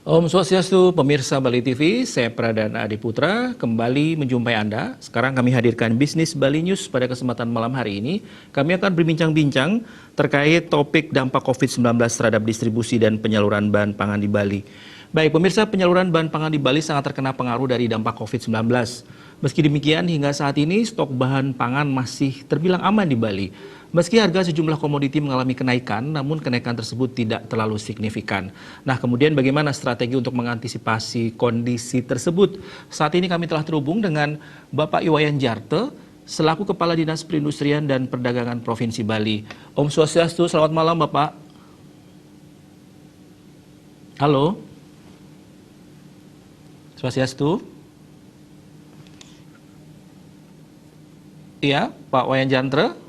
Om Swastiastu, pemirsa Bali TV, saya Pradana Adiputra kembali menjumpai Anda. Sekarang kami hadirkan Bisnis Bali News pada kesempatan malam hari ini. Kami akan berbincang-bincang terkait topik dampak COVID-19 terhadap distribusi dan penyaluran bahan pangan di Bali. Baik, pemirsa, penyaluran bahan pangan di Bali sangat terkena pengaruh dari dampak COVID-19. Meski demikian, hingga saat ini stok bahan pangan masih terbilang aman di Bali. Meski harga sejumlah komoditi mengalami kenaikan, namun kenaikan tersebut tidak terlalu signifikan. Nah, kemudian bagaimana strategi untuk mengantisipasi kondisi tersebut? Saat ini kami telah terhubung dengan Bapak Iwayan Jarte, selaku Kepala Dinas Perindustrian dan Perdagangan Provinsi Bali. Om Swastiastu, selamat malam Bapak. Halo. Swastiastu. Iya, Pak Wayan Jantre.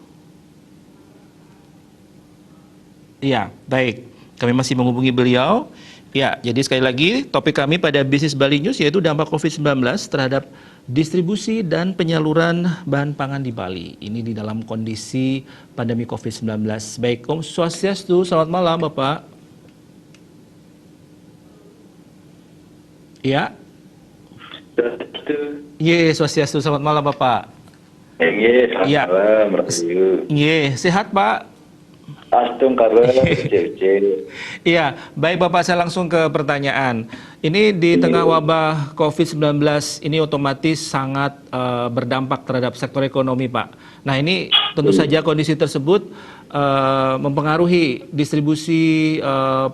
Iya, baik. Kami masih menghubungi beliau. Ya, jadi sekali lagi topik kami pada Bisnis Bali News yaitu dampak COVID-19 terhadap distribusi dan penyaluran bahan pangan di Bali. Ini di dalam kondisi pandemi COVID-19. Baik, Om Swastiastu, selamat malam Bapak. Ya. Swastiastu, selamat malam Bapak. Selamat malam. Sehat Pak? Iya, baik Bapak, saya langsung ke pertanyaan. Ini di tengah wabah COVID-19 ini otomatis sangat berdampak terhadap sektor ekonomi, Pak. Nah, ini tentu saja kondisi tersebut mempengaruhi distribusi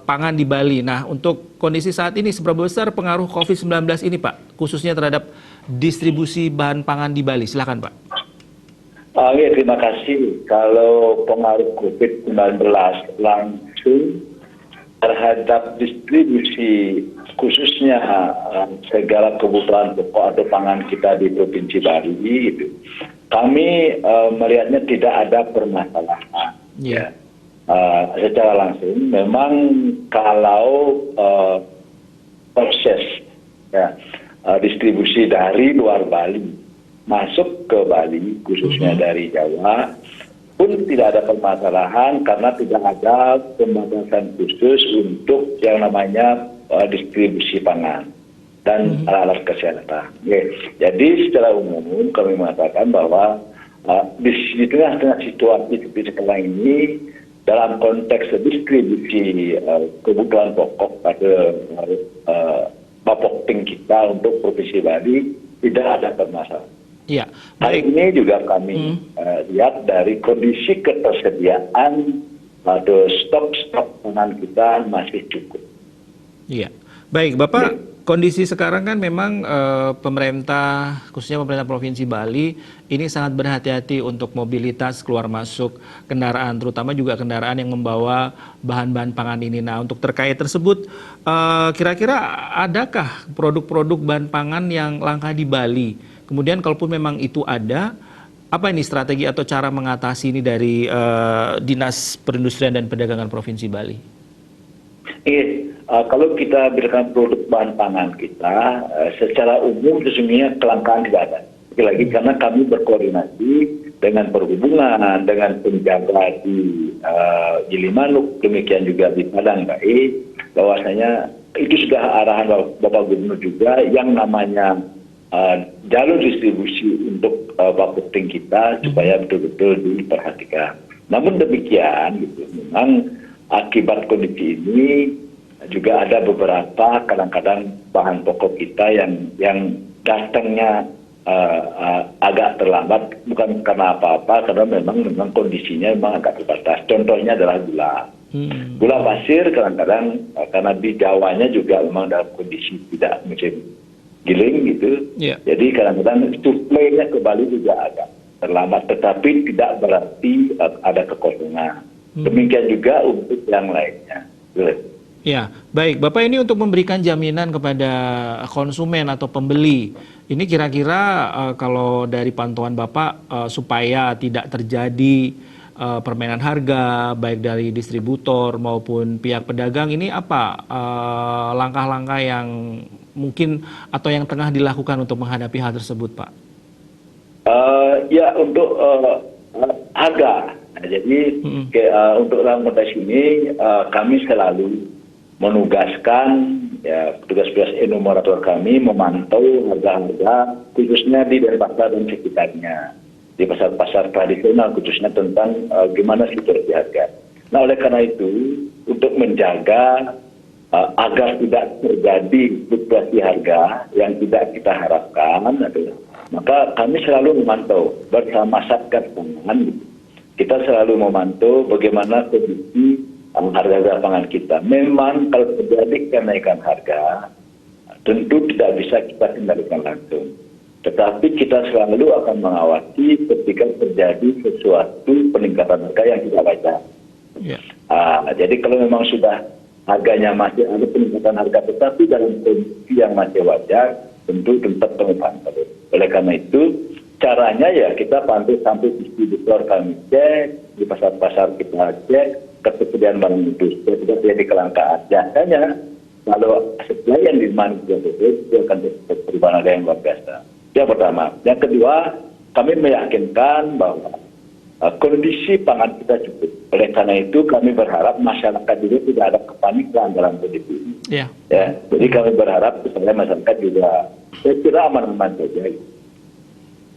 pangan di Bali. Nah, untuk kondisi saat ini seberapa besar pengaruh COVID-19 ini, Pak, khususnya terhadap distribusi bahan pangan di Bali? Silakan, Pak. Terima kasih. Kalau pengaruh COVID-19 langsung terhadap distribusi khususnya segala kebutuhan pokok atau pangan kita di Provinsi Bali itu, kami melihatnya tidak ada permasalahan. Secara langsung, memang kalau proses distribusi dari luar Bali masuk ke Bali, khususnya dari Jawa, pun tidak ada permasalahan karena tidak ada pembatasan khusus untuk yang namanya distribusi pangan dan alat kesehatan. Jadi secara umum kami mengatakan bahwa di tengah-tengah situasi seperti sekarang ini, dalam konteks distribusi kebutuhan pokok pada bapokting kita untuk Provinsi Bali tidak ada permasalahan. Iya. Hal ini juga kami lihat dari kondisi ketersediaan atau stok pangan kita masih cukup. Iya. Baik, Bapak, kondisi sekarang kan memang pemerintah, khususnya pemerintah Provinsi Bali, ini sangat berhati-hati untuk mobilitas keluar masuk kendaraan, terutama juga kendaraan yang membawa bahan-bahan pangan ini. Nah, untuk terkait tersebut, kira-kira adakah produk-produk bahan pangan yang langka di Bali? Kemudian kalaupun memang itu ada, apa ini strategi atau cara mengatasi ini dari Dinas Perindustrian dan Perdagangan Provinsi Bali? Kalau kita berikan produk bahan pangan kita, secara umum sesungguhnya kelangkaan tidak ada. Lagi karena kami berkoordinasi dengan perhubungan, dengan penjaga di Gilimanuk, demikian juga di Padang Bae, bahwasanya itu sudah arahan Bapak Gubernur juga yang namanya jalur distribusi untuk bapokting kita supaya betul-betul diperhatikan. Namun demikian, memang akibat kondisi ini juga ada beberapa kadang-kadang bahan pokok kita yang datangnya agak terlambat, bukan karena apa-apa, karena memang kondisinya memang agak terbatas. Contohnya adalah gula. Gula pasir kadang-kadang karena di Jawanya juga memang dalam kondisi tidak musim giling gitu. Jadi kadang-kadang suplainya ke Bali juga agak terlambat, tetapi tidak berarti ada kekosongan. Demikian juga untuk yang lainnya. Ya, baik. Bapak, ini untuk memberikan jaminan kepada konsumen atau pembeli. Ini kira-kira kalau dari pantauan Bapak supaya tidak terjadi permainan harga baik dari distributor maupun pihak pedagang, ini apa langkah-langkah yang mungkin atau yang tengah dilakukan untuk menghadapi hal tersebut, Pak? Untuk harga. Nah, jadi untuk dalam konteks ini kami selalu menugaskan ya petugas-petugas enumerator kami memantau harga-harga khususnya di Denpasar dan sekitarnya, di pasar-pasar tradisional khususnya tentang gimana situasi harga. Nah, oleh karena itu untuk menjaga agar tidak terjadi fluktuasi harga yang tidak kita harapkan, maka kami selalu memantau bersama Satgas Pangan. Kita selalu memantau bagaimana kondisi harga pangan kita. Memang kalau terjadi kenaikan harga, tentu tidak bisa kita kendalikan langsung. Tetapi kita selalu akan mengawasi ketika terjadi sesuatu peningkatan harga yang tidak wajar. Yeah. Jadi kalau memang sudah harganya masih ada peningkatan harga, tetapi dalam kondisi yang masih wajar, tentu tetap kami pantau. Oleh karena itu, caranya ya kita pantau sampai distributor kami cek, di pasar-pasar kita cek, ketersediaan barang itu tidak terjadi kelangkaan. Biasanya kalau supply yang demand itu akan terjadi perubahan harga yang luar biasa. Yang pertama. Yang kedua, kami meyakinkan bahwa kondisi pangan kita cukup. Oleh karena itu kami berharap masyarakat juga tidak ada kepanikan dalam kondisi ini. Yeah. Ya, jadi kami berharap supaya masyarakat juga saya kira aman-aman saja.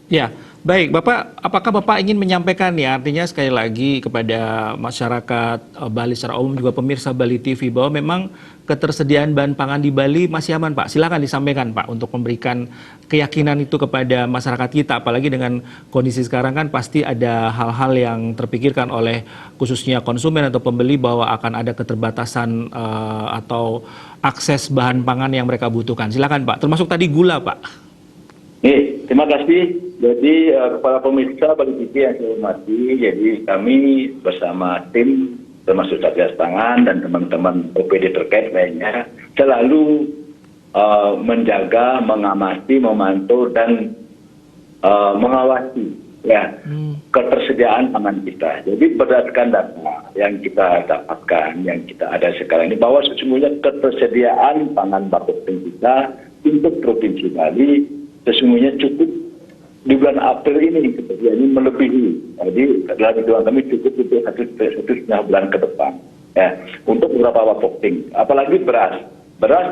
Ya, baik Bapak, apakah Bapak ingin menyampaikan ya artinya sekali lagi kepada masyarakat Bali secara umum juga pemirsa Bali TV bahwa memang ketersediaan bahan pangan di Bali masih aman Pak? Silakan disampaikan Pak untuk memberikan keyakinan itu kepada masyarakat kita, apalagi dengan kondisi sekarang kan pasti ada hal-hal yang terpikirkan oleh khususnya konsumen atau pembeli bahwa akan ada keterbatasan atau akses bahan pangan yang mereka butuhkan. Silakan Pak, termasuk tadi gula Pak. Terima kasih. Jadi kepada pemirsa Bali TV yang saya hormati, jadi kami bersama tim termasuk Satgas Pangan dan teman-teman OPD terkait lainnya selalu menjaga, mengamati, memantau dan mengawasi ya ketersediaan pangan kita. Jadi berdasarkan data yang kita dapatkan, yang kita ada sekarang ini, bahwa sesungguhnya ketersediaan pangan baku kita untuk Provinsi Bali sesungguhnya cukup di bulan April ini, ini melebihi. Jadi dalam hitungan kami cukup untuk satu setengah bulan ke depan. Ya, untuk beberapa pokting, apalagi beras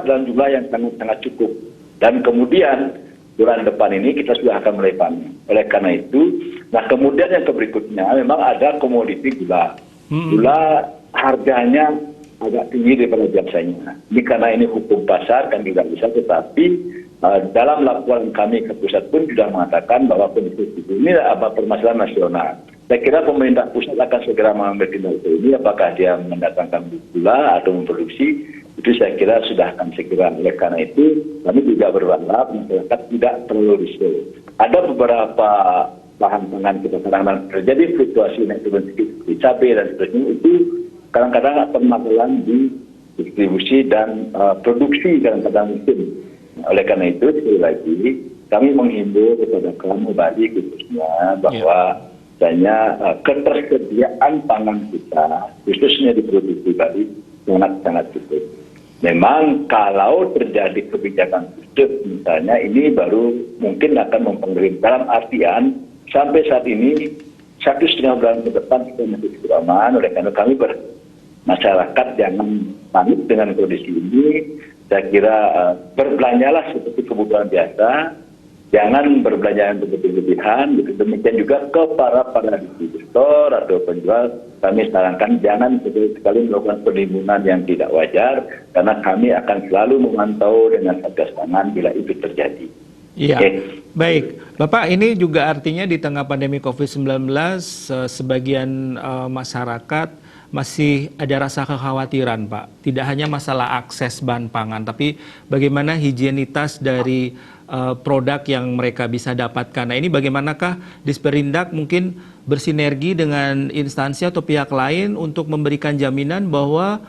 dalam jumlah yang sangat cukup. Dan kemudian bulan depan ini kita sudah akan mulai panen. Oleh karena itu, nah kemudian yang berikutnya memang ada komoditi gula. Gula harganya agak tinggi daripada biasanya. Ini karena ini hukum pasar kan tidak bisa, tetapi dalam laporan kami ke pusat pun sudah mengatakan bahwa kondisi ini adalah permasalahan nasional. Saya kira pemerintah pusat akan segera mengambil tindakan ini, apakah dia mendatangkan gula atau memproduksi, itu saya kira sudah akan segera. Oleh karena itu, kami juga berharap masyarakat tidak terlalu risiko. Ada beberapa bahan pangan kita kadang-kadang terjadi fluktuasi naik turun sedikit, seperti cabai dan seterusnya, itu kadang-kadang permasalahan di distribusi dan produksi kadang-kadang musim. Oleh karena itu, sekali lagi, kami menghimbau kepada kamu Bali khususnya bahwa ketersediaan pangan kita, khususnya di Provinsi Bali, sangat-sangat cukup. Memang kalau terjadi kebijakan khusus, misalnya ini baru mungkin akan mempengaruhi dalam artian sampai saat ini 1,5 bulan ke depan kita masih cukup aman. Oleh karena kami masyarakat jangan panik dengan kondisi ini. Saya kira berbelanjalah seperti kebutuhan biasa, jangan berbelanja yang berlebihan. Demikian juga ke para distributor atau penjual, kami sarankan jangan sekali melakukan penimbunan yang tidak wajar, karena kami akan selalu memantau dengan Satgas Pangan bila itu terjadi. Iya, baik. Bapak, ini juga artinya di tengah pandemi COVID-19, sebagian masyarakat masih ada rasa kekhawatiran, Pak. Tidak hanya masalah akses bahan pangan, tapi bagaimana higienitas dari produk yang mereka bisa dapatkan. Nah, ini bagaimanakah Disperindak mungkin bersinergi dengan instansi atau pihak lain untuk memberikan jaminan bahwa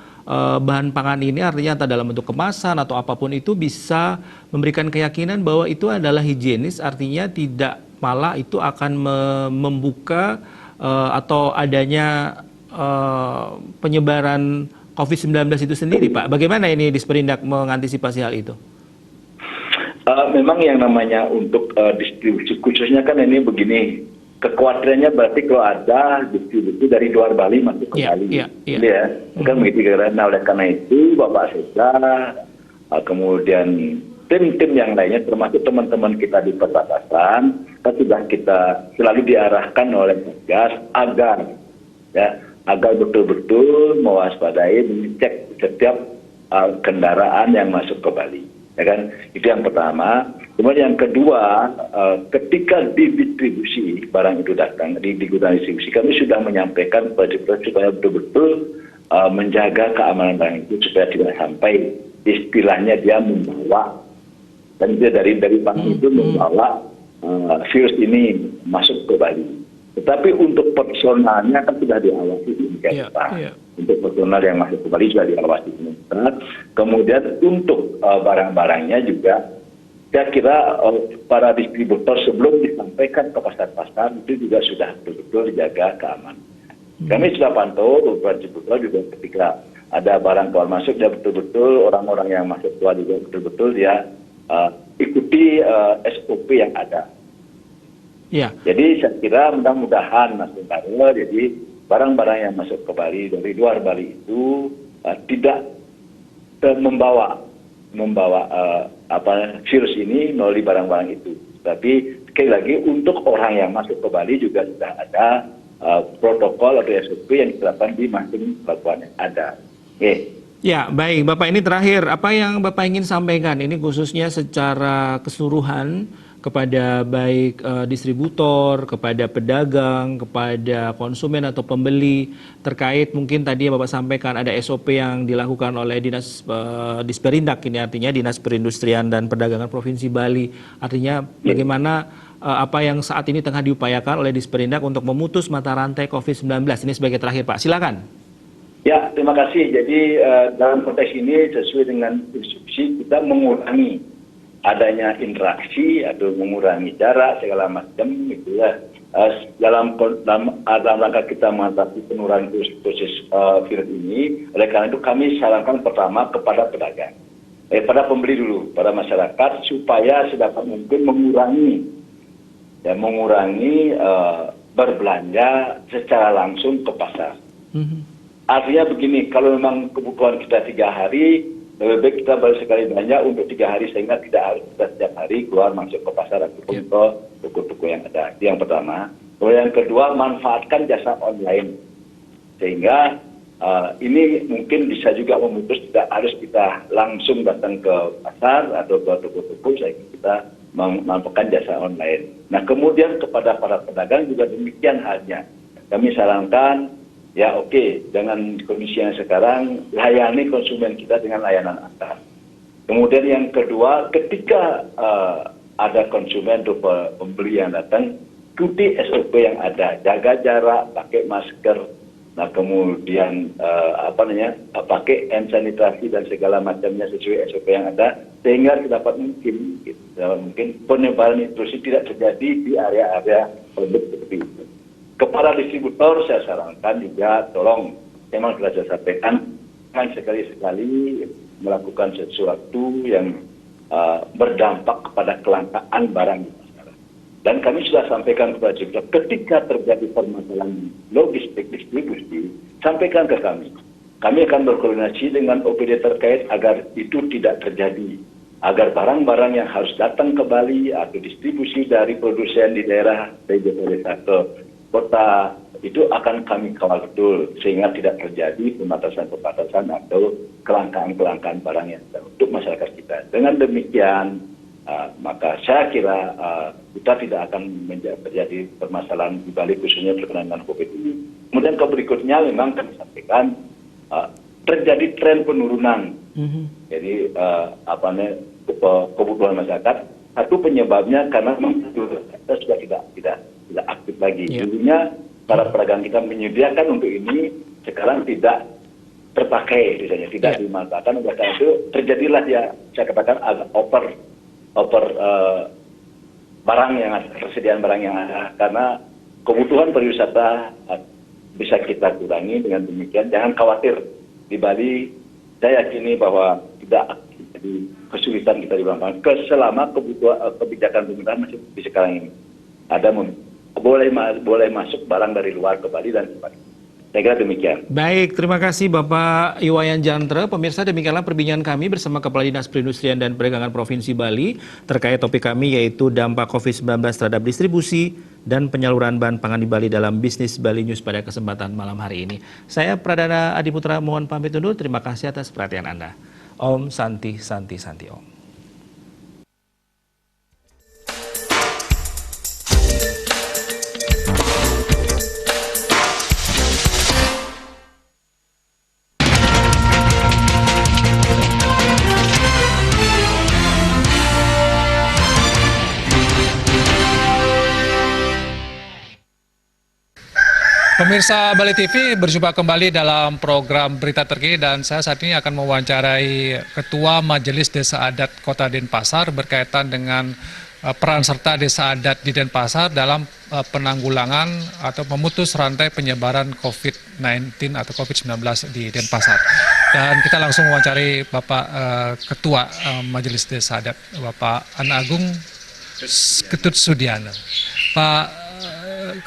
bahan pangan ini artinya entah dalam bentuk kemasan atau apapun itu bisa memberikan keyakinan bahwa itu adalah higienis, artinya tidak malah itu akan membuka atau adanya penyebaran COVID-19 itu sendiri, Pak. Bagaimana ini Disperindak mengantisipasi hal itu? Memang yang namanya untuk distribusi khususnya kan ini begini, kekhawatirannya berarti kalau ada distribusi dari luar Bali masuk ke Bali. Kan begitu. Nah, oleh karena itu Bapak Sekda kemudian tim-tim yang lainnya termasuk teman-teman kita di perbatasan, kan sudah kita selalu diarahkan oleh Satgas agar betul-betul mewaspadai, mengecek setiap kendaraan yang masuk ke Bali. Ya kan? Itu yang pertama. Kemudian yang kedua, ketika didistribusi barang itu datang di gudang distribusi, kami sudah menyampaikan kepada supaya betul-betul menjaga keamanan barang itu supaya tidak sampai istilahnya dia membawa, dan dia dari barang itu membawa virus ini masuk ke Bali. Tetapi untuk personalnya kan sudah diawasi di Pak. Untuk personal yang masuk ke Bali sudah diawasi di Kemudian untuk barang-barangnya juga, saya kira para distributor sebelum disampaikan ke pasar-pasar itu juga sudah betul-betul dijaga keamanan. Kami sudah pantau beberapa distributor juga ketika ada barang keluar masuk, dia betul-betul orang-orang yang masuk keluar juga betul-betul dia ikuti SOP yang ada. Ya. Jadi saya kira mudah-mudahan Mas Bintaro, jadi barang-barang yang masuk ke Bali dari luar Bali itu tidak membawa virus ini melalui barang-barang itu. Tapi sekali lagi untuk orang yang masuk ke Bali juga sudah ada protokol atau SOP yang diterapkan di masing-masing pelabuhan yang ada. Ya, baik Bapak, ini terakhir apa yang Bapak ingin sampaikan ini khususnya secara keseluruhan kepada baik distributor, kepada pedagang, kepada konsumen atau pembeli terkait mungkin tadi yang Bapak sampaikan ada SOP yang dilakukan oleh Dinas Disperindak, ini artinya Dinas Perindustrian dan Perdagangan Provinsi Bali. Artinya bagaimana apa yang saat ini tengah diupayakan oleh Disperindak untuk memutus mata rantai COVID-19. Ini sebagai terakhir Pak, silakan. Ya, terima kasih. Jadi dalam konteks ini sesuai dengan instruksi kita mengurangi adanya interaksi atau mengurangi jarak segala macam itu ya. Dalam rangka kita mengatasi penurunan dosis virus ini, oleh karena itu kami sarankan pertama kepada pedagang, pada pembeli dulu, pada masyarakat supaya sedapat mungkin mengurangi berbelanja secara langsung ke pasar. Artinya begini, kalau memang kebutuhan kita 3 hari, lebih baik kita baru sekali belanja untuk 3 hari sehingga tidak harus kita setiap hari keluar masuk ke pasar ataupun ke toko-toko yang ada. Itu yang pertama. Kemudian yang kedua, manfaatkan jasa online sehingga ini mungkin bisa juga memutus tidak harus kita langsung datang ke pasar atau ke toko-toko sehingga kita memanfaatkan jasa online. Nah kemudian kepada para pedagang juga demikian halnya. Kami sarankan ya dengan kondisi yang sekarang, layani konsumen kita dengan layanan antar. Kemudian yang kedua, ketika ada konsumen atau pembeli yang datang, ikuti SOP yang ada, jaga jarak, pakai masker, nah kemudian pakai hand sanitasi dan segala macamnya sesuai SOP yang ada, sehingga sedapat mungkin penyebaran itu tidak terjadi di area-area produk seperti itu. Kepada distributor saya sarankan juga tolong, memang sudah saya sampaikan, jangan sekali-sekali melakukan sesuatu yang berdampak kepada kelangkaan barang di pasaran. Dan kami sudah sampaikan kepada distributor, ketika terjadi permasalahan logistik distribusi, sampaikan ke kami. Kami akan berkoordinasi dengan OPD terkait agar itu tidak terjadi. Agar barang-barang yang harus datang ke Bali atau distribusi dari produsen di daerah desa kota itu akan kami kawal betul sehingga tidak terjadi pembatasan-pembatasan atau kelangkaan-kelangkaan barang yang ada untuk masyarakat kita. Dengan demikian maka saya kira kita tidak akan terjadi permasalahan di Bali khususnya berkenaan dengan COVID ini. Kemudian berikutnya memang kami sampaikan terjadi tren penurunan. Jadi kebutuhan masyarakat. Satu penyebabnya karena kita sudah tidak aktif lagi. Dulunya para pedagang kita menyediakan untuk ini, sekarang tidak terpakai, misalnya tidak dimanfaatkan. Oleh karena itu terjadilah saya katakan agak over barang yang ada, persediaan barang yang ada, karena kebutuhan pariwisata bisa kita kurangi. Dengan demikian jangan khawatir, di Bali saya yakini bahwa tidak jadi kesulitan kita di Bali selama kebijakan pemerintahan masih di sekarang ini ada boleh masuk barang dari luar ke Bali dan sebagainya. Saya kira demikian. Baik, terima kasih Bapak Iwayan Jantre. Pemirsa, demikianlah perbincangan kami bersama Kepala Dinas Perindustrian dan Perdagangan Provinsi Bali terkait topik kami yaitu dampak COVID-19 terhadap distribusi dan penyaluran bahan pangan di Bali dalam bisnis Bali News pada kesempatan malam hari ini. Saya Pradana Adiputra mohon pamit undur. Terima kasih atas perhatian Anda. Om Santi Santi Santi Om. Pemirsa Bali TV berjumpa kembali dalam program Berita Terkini dan saya saat ini akan mewawancarai Ketua Majelis Desa Adat Kota Denpasar berkaitan dengan peran serta desa adat di Denpasar dalam penanggulangan atau memutus rantai penyebaran COVID-19 atau COVID-19 di Denpasar. Dan kita langsung mewawancari Bapak Ketua Majelis Desa Adat, Bapak An Agung Ketut Sudiana. Pak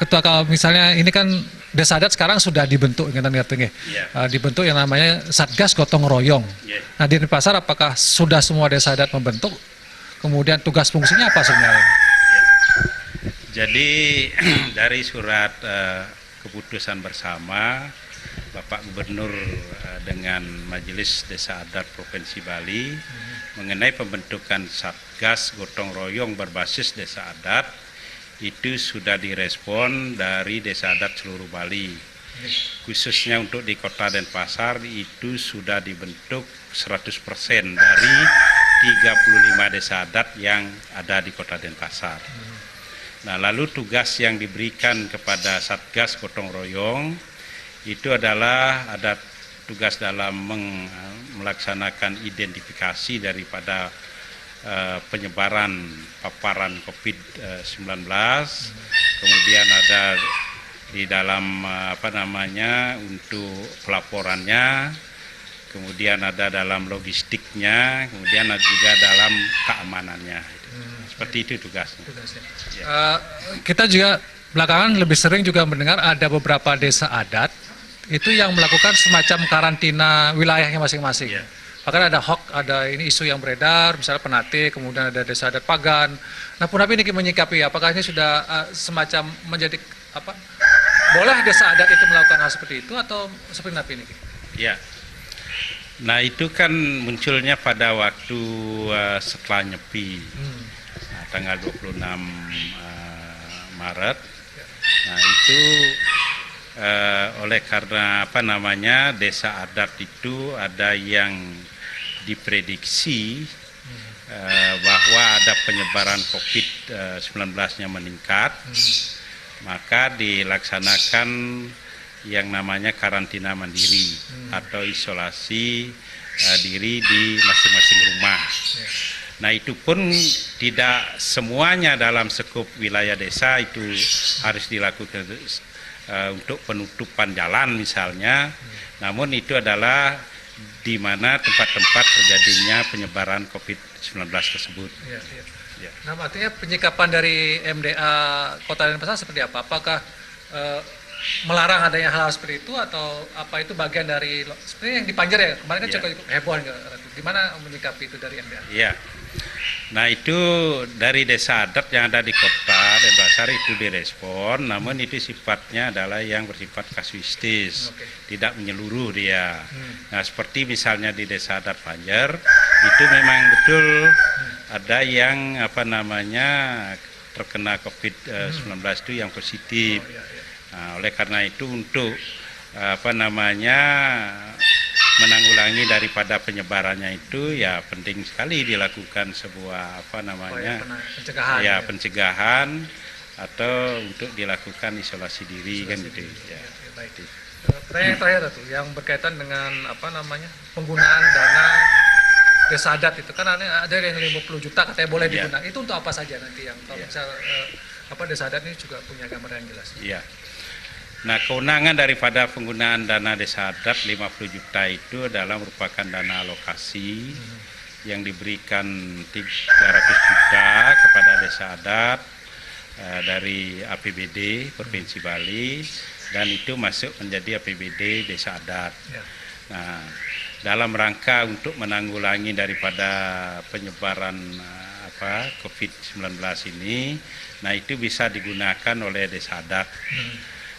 Ketua, kalau misalnya ini kan Desa Adat sekarang sudah dibentuk, dibentuk yang namanya Satgas Gotong Royong. Nah di Denpasar apakah sudah semua Desa Adat membentuk? Kemudian tugas fungsinya apa sebenarnya? Jadi dari surat keputusan bersama Bapak Gubernur dengan Majelis Desa Adat Provinsi Bali mengenai pembentukan Satgas Gotong Royong berbasis Desa Adat, itu sudah direspon dari desa adat seluruh Bali. Khususnya untuk di Kota Denpasar itu sudah dibentuk 100% dari 35 desa adat yang ada di Kota Denpasar. Nah, lalu tugas yang diberikan kepada Satgas Gotong Royong itu adalah ada tugas dalam melaksanakan identifikasi daripada penyebaran paparan COVID-19, kemudian ada di dalam untuk pelaporannya, kemudian ada dalam logistiknya, kemudian ada juga dalam keamanannya. Seperti itu tugasnya. Kita juga belakangan lebih sering juga mendengar ada beberapa desa adat itu yang melakukan semacam karantina wilayahnya masing-masing. Bahkan ada ada ini isu yang beredar, misalnya Penate, kemudian ada Desa Adat Pagan. Nah, Punapi ini menyikapi, apakah ini sudah semacam menjadi boleh Desa Adat itu melakukan hal seperti itu atau seperti apa ini? Ya, nah itu kan munculnya pada waktu setelah Nyepi, tanggal 26 Maret. Nah itu oleh karena desa adat itu ada yang diprediksi bahwa ada penyebaran COVID-19-nya meningkat, maka dilaksanakan yang namanya karantina mandiri atau isolasi diri di masing-masing rumah. Nah itu pun tidak semuanya dalam skup wilayah desa itu harus dilakukan untuk penutupan jalan misalnya, namun itu adalah di mana tempat-tempat terjadinya penyebaran COVID-19 tersebut. Ya. Nah, artinya penyikapan dari MDA Kota Denpasar seperti apa? Apakah melarang adanya hal seperti itu atau apa itu bagian dari seperti yang di Panjer ya? Kemarin kan cukup heboh. Gimana menyikapi itu dari MDA? Iya. Nah itu dari desa adat yang ada di Kota Denpasar itu direspon, namun itu sifatnya adalah yang bersifat kasuistis, tidak menyeluruh dia. Nah seperti misalnya di desa adat Panjer itu memang betul ada yang terkena COVID-19 itu yang positif. Nah, oleh karena itu untuk menanggulangi daripada penyebarannya itu ya penting sekali dilakukan sebuah pencegahan atau untuk dilakukan isolasi diri kan gitu ya. Pertanyaan terakhir tuh yang berkaitan dengan penggunaan dana desa adat itu kan ada yang 50 juta katanya boleh digunakan. Itu untuk apa saja nanti yang kalau misal desa adat ini juga punya gambaran yang jelas. Iya. Nah, kewenangan daripada penggunaan dana desa adat 50 juta itu adalah merupakan dana alokasi yang diberikan 300 juta kepada desa adat, dari APBD Provinsi Bali dan itu masuk menjadi APBD Desa Adat. Nah, dalam rangka untuk menanggulangi daripada penyebaran COVID-19 ini, nah itu bisa digunakan oleh Desa Adat.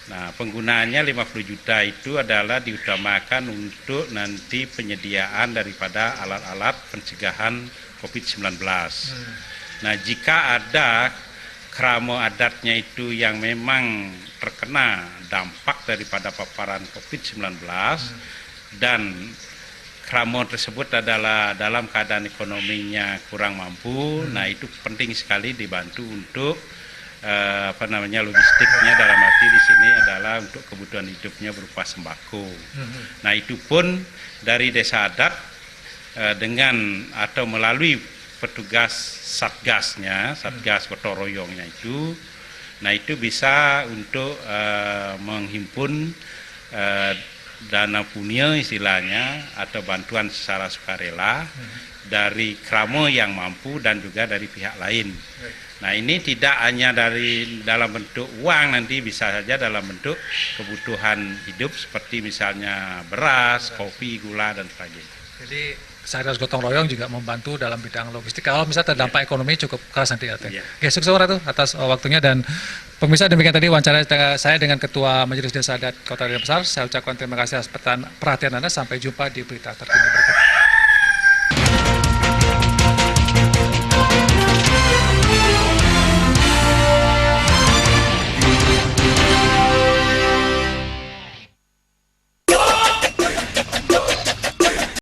Nah, penggunaannya 50 juta itu adalah diutamakan untuk nanti penyediaan daripada alat-alat pencegahan COVID-19. Nah, jika ada kramo adatnya itu yang memang terkena dampak daripada paparan COVID-19 dan kramo tersebut adalah dalam keadaan ekonominya kurang mampu, nah itu penting sekali dibantu untuk logistiknya, dalam arti di sini adalah untuk kebutuhan hidupnya berupa sembako. Nah itu pun dari Desa Adat dengan atau melalui petugas satgasnya, satgas gotong royongnya itu, nah itu bisa untuk menghimpun dana punya istilahnya atau bantuan secara sukarela dari kramo yang mampu dan juga dari pihak lain. Nah ini tidak hanya dari dalam bentuk uang, nanti bisa saja dalam bentuk kebutuhan hidup seperti misalnya beras, kopi, gula dan sebagainya. Jadi Satgas Gotong Royong juga membantu dalam bidang logistik. Kalau misalnya terdampak ekonomi cukup keras nanti ya. Oke, sukses Ratu atas waktunya dan pemirsa, demikian tadi wawancara saya dengan Ketua Majelis Desa Adat Kota Denpasar. Saya ucapkan terima kasih atas perhatian Anda. Sampai jumpa di berita terkini berikutnya.